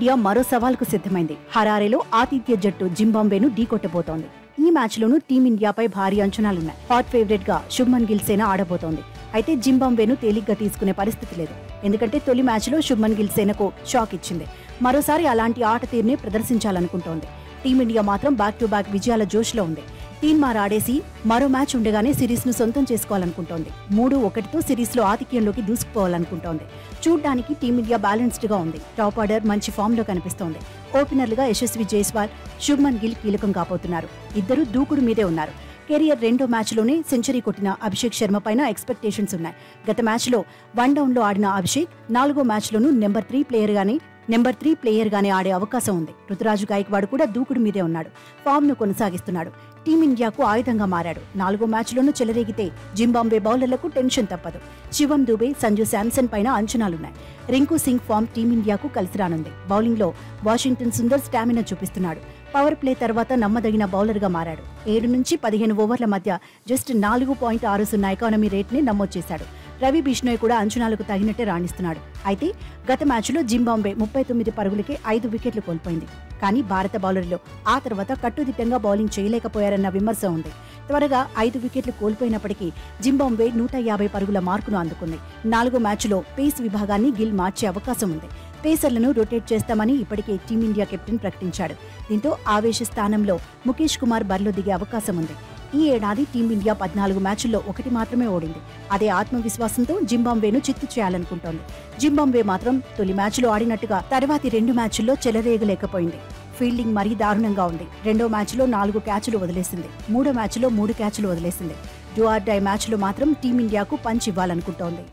Team India మరో సవాల్కు సిద్ధమైంది. హరారేలో ఆతిథ్య జట్టు జింబాబ్వేను ఢీకొట్టబోతోంది. ఈ మ్యాచ్లోనూ టీమిండియాపై భారీ అంచనాలున్నాయి. హాట్ ఫేవరెట్ గా శుభ్మన్ గిల్ సేన ఆడబోతోంది. అయితే జింబాబ్వేను తేలిగ్గా తీసుకునే పరిస్థితి లేదు. ఎందుకంటే తొలి మ్యాచ్లో శుభ్మన్ గిల్ సేనకు షాక్ ఇచ్చింది. మరోసారి అలాంటి ఆట తీరునే ప్రదర్శించాలనుకుంటోంది. టీమిండియా మాత్రం బ్యాక్ టు బ్యాక్ విజయాల జోష్లో ఉంది. తీన్మార్ ఆడేసి మరో మ్యాచ్ ఉండగానే సిరీస్ ను సొంతం చేసుకోవాలనుకుంటోంది. 3-1తో సిరీస్ లో ఆధిక్యంలోకి దూసుకుపోవాలనుకుంటోంది. చూడ్డానికి టీమిండియా బ్యాలెన్స్డ్ గా ఉంది. టాప్ ఆర్డర్ మంచి ఫామ్ లో కనిపిస్తోంది. ఓపెనర్లుగా యశస్వి జైస్వాల్, శుభ్మన్ గిల్ కీలకం కాబోతున్నారు. ఇద్దరు దూకుడు మీదే ఉన్నారు. కెరియర్ రెండో మ్యాచ్లోనే సెంచరీ కొట్టిన అభిషేక్ శర్మ పైన ఎక్స్పెక్టేషన్స్ ఉన్నాయి. గత మ్యాచ్లో వన్డౌన్ లో ఆడిన అభిషేక్ నాలుగో మ్యాచ్లోనూ నెంబర్ 3 ప్లేయర్ గానే ఆడే అవకాశం ఉంది. రుతురాజు గాయక్వాడ్ కూడా దూకుడు మీదే ఉన్నాడు. ఫామ్ ను కొనసాగిస్తున్నాడు. టీమిండియాకు ఆయుధంగా మారాడు. నాలుగో మ్యాచ్లోనూ చెలరేగితే జింబాబ్వే బౌలర్లకు టెన్షన్ తప్పదు. శివం దుబే, సంజు శాంసన్ పైన అంచనాలున్నాయి. రింకు సింగ్ ఫామ్ టీమిండియాకు కలిసి రానుంది. బౌలింగ్ లో వాషింగ్టన్ సుందర్ స్టామినా చూపిస్తున్నాడు. పవర్ ప్లే తర్వాత నమ్మదగిన బౌలర్ గా మారాడు. 7 నుంచి 15 ఓవర్ల మధ్య జస్ట్ 4.60 ఎకానమీ రేట్ ని నమోదు చేశాడు. రవి బిష్ణోయ్ కూడా అంచనాలకు తగినట్టే రాణిస్తున్నాడు. అయితే గత మ్యాచ్లో జింబాబ్వే 39 పరుగులకే 5 వికెట్లు కోల్పోయింది. కానీ భారత బౌలర్లు ఆ తర్వాత కట్టుదిట్టంగా బౌలింగ్ చేయలేకపోయారన్న విమర్శ ఉంది. త్వరగా 5 వికెట్లు కోల్పోయినప్పటికీ జింబాబ్వే 150 పరుగుల మార్కును అందుకుంది. 4వ మ్యాచ్లో పేస్ విభాగాన్ని గిల్ మార్చే అవకాశం ఉంది. పేసర్లను రొటేట్ చేస్తామని ఇప్పటికే టీమిండియా కెప్టెన్ ప్రకటించాడు. దీంతో ఆవేశ స్థానంలో ముఖేష్ కుమార్ బరిలో దిగే అవకాశం ఉంది. ఈ ఏడాది టీమిండియా 14 మ్యాచ్ల్లో 1 మాత్రమే ఓడింది. అదే ఆత్మవిశ్వాసంతో జింబాబ్వేను చిత్తు చేయాలనుకుంటోంది. జింబాబ్వే మాత్రం తొలి మ్యాచ్లో ఆడినట్టుగా తర్వాతి 2 మ్యాచ్ల్లో చెలరేగలేకపోయింది. ఫీల్డింగ్ మరీ దారుణంగా ఉంది. రెండో మ్యాచ్లో 4 క్యాచ్లు వదిలేసింది. మూడో మ్యాచ్లో 3 క్యాచ్లు వదిలేసింది. డూ ఆర్ డై మ్యాచ్లో మాత్రం టీమిండియాకు పంచ్ ఇవ్వాలనుకుంటోంది.